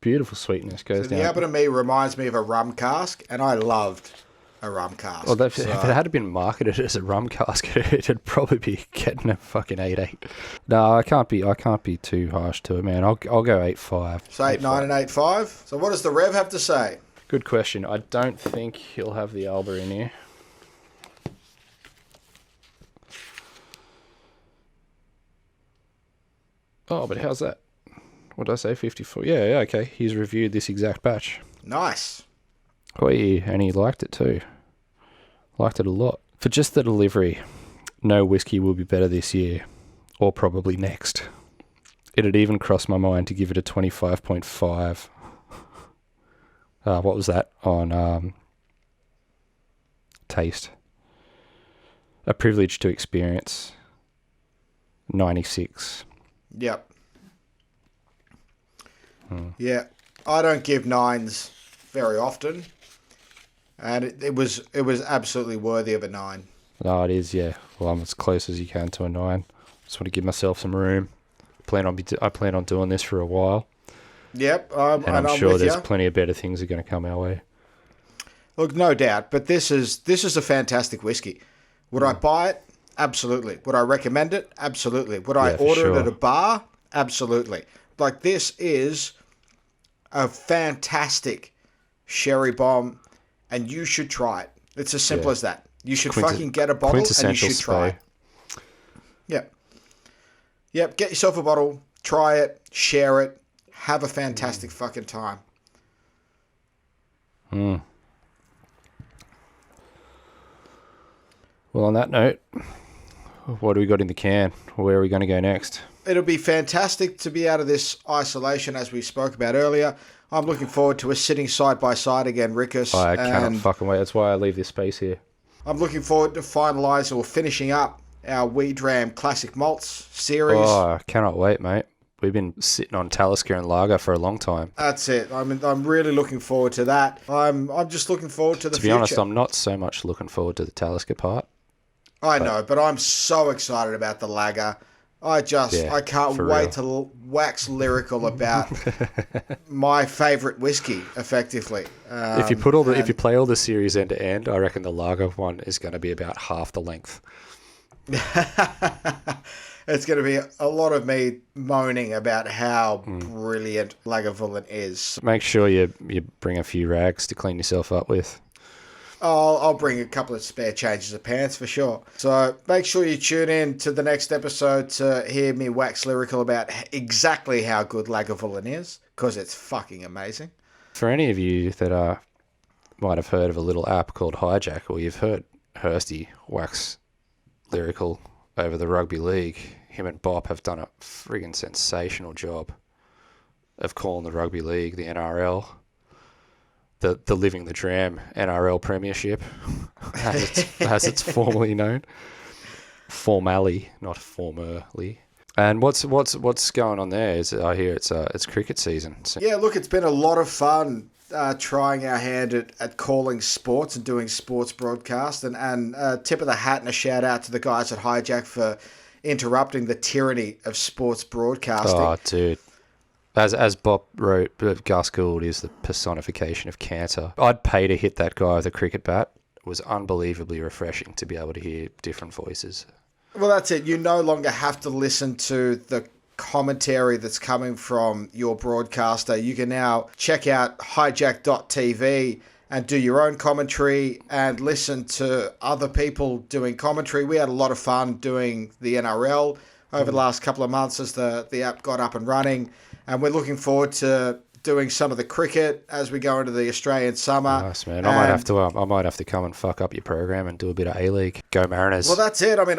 Beautiful sweetness goes down. The Alba to me reminds me of a rum cask, and I loved a rum cask. Well, if it had been marketed as a rum cask, it'd probably be getting a fucking 8.8. No, I can't be too harsh to it, man. I'll go 8.5. So 8.9 and 8.5. So what does the Rev have to say? Good question. I don't think he'll have the Alba in here. Oh, but how's that? What did I say? 54. Yeah, okay. He's reviewed this exact batch. Nice. Oh, yeah, and he liked it too. Liked it a lot. For just the delivery, no whiskey will be better this year, or probably next. It had even crossed my mind to give it a 25.5. What was that on taste? A privilege to experience. 96. Yep. Yeah, I don't give 9s very often, and it was absolutely worthy of a 9. No, it is, yeah. Well, I'm as close as you can to a 9. Just want to give myself some room. I plan on doing this for a while. Yep, and I'm sure there's plenty of better things are going to come our way. Look, no doubt, but this is a fantastic whiskey. Would I buy it? Absolutely. Would I recommend it? Absolutely. Would I order it at a bar? Absolutely. Like, this is a fantastic sherry bomb, and you should try it. It's as simple as that. You should fucking get a bottle and you should try it. Yep. Yep, get yourself a bottle, try it, share it, have a fantastic fucking time. Well, on that note, what do we got in the can? Where are we going to go next? It'll be fantastic to be out of this isolation, as we spoke about earlier. I'm looking forward to us sitting side by side again, Rickus. I cannot fucking wait. That's why I leave this space here. I'm looking forward to finalising or finishing up our Wee Dram Classic Malts series. Oh, I cannot wait, mate. We've been sitting on Talisker and Lager for a long time. That's it. I'm really looking forward to that. I'm just looking forward to the future. To be honest, I'm not so much looking forward to the Talisker part. I know, but I'm so excited about the Lager. I can't wait to wax lyrical about my favourite whiskey, effectively. If you play all the series end to end, I reckon the Lager one is going to be about half the length. It's going to be a lot of me moaning about how brilliant Lagavulin is. Make sure you bring a few rags to clean yourself up with. I'll bring a couple of spare changes of pants for sure. So make sure you tune in to the next episode to hear me wax lyrical about exactly how good Lagavulin is, because it's fucking amazing. For any of you that might have heard of a little app called Hijack, or you've heard Hursty wax lyrical over the rugby league, him and Bop have done a friggin' sensational job of calling the rugby league, the NRL, the Living the Dram NRL Premiership, as it's formally known. Formally, not formerly. And what's going on there is I hear it's cricket season. So. Yeah, look, it's been a lot of fun trying our hand at calling sports and doing sports broadcast. And tip of the hat and a shout out to the guys at Hijack for interrupting the tyranny of sports broadcasting. Oh, dude. As Bob wrote, Gus Gould is the personification of cancer. I'd pay to hit that guy with a cricket bat. It was unbelievably refreshing to be able to hear different voices. Well, that's it. You no longer have to listen to the commentary that's coming from your broadcaster. You can now check out hijack.tv and do your own commentary and listen to other people doing commentary. We had a lot of fun doing the NRL over the last couple of months as the app got up and running. And we're looking forward to doing some of the cricket as we go into the Australian summer. Nice, man. I might have to come and fuck up your program and do a bit of A-League. Go Mariners. Well, that's it. I mean,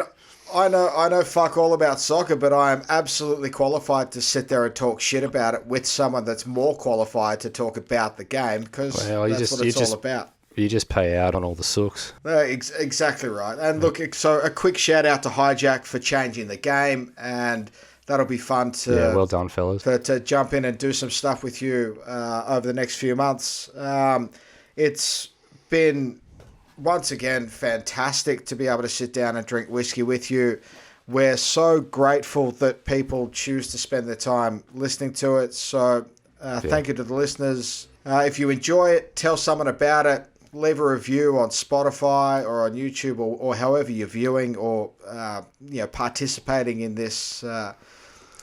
I know fuck all about soccer, but I am absolutely qualified to sit there and talk shit about it with someone that's more qualified to talk about the game, because that's what it's all about. You just pay out on all the sooks. Exactly right. And look, so a quick shout out to Hijack for changing the game, and that'll be fun to... Yeah, well done, fellas. To jump in and do some stuff with you over the next few months. It's been, once again, fantastic to be able to sit down and drink whiskey with you. We're so grateful that people choose to spend their time listening to it. So thank you to the listeners. If you enjoy it, tell someone about it. Leave a review on Spotify or on YouTube or however you're viewing or participating in this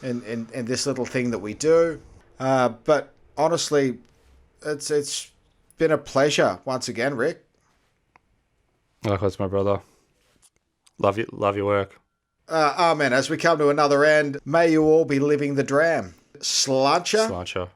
in this little thing that we do. But honestly, it's been a pleasure once again, Rick. Likewise, my brother. Love your work. Amen. As we come to another end, may you all be living the dram. Slancha. Slancha.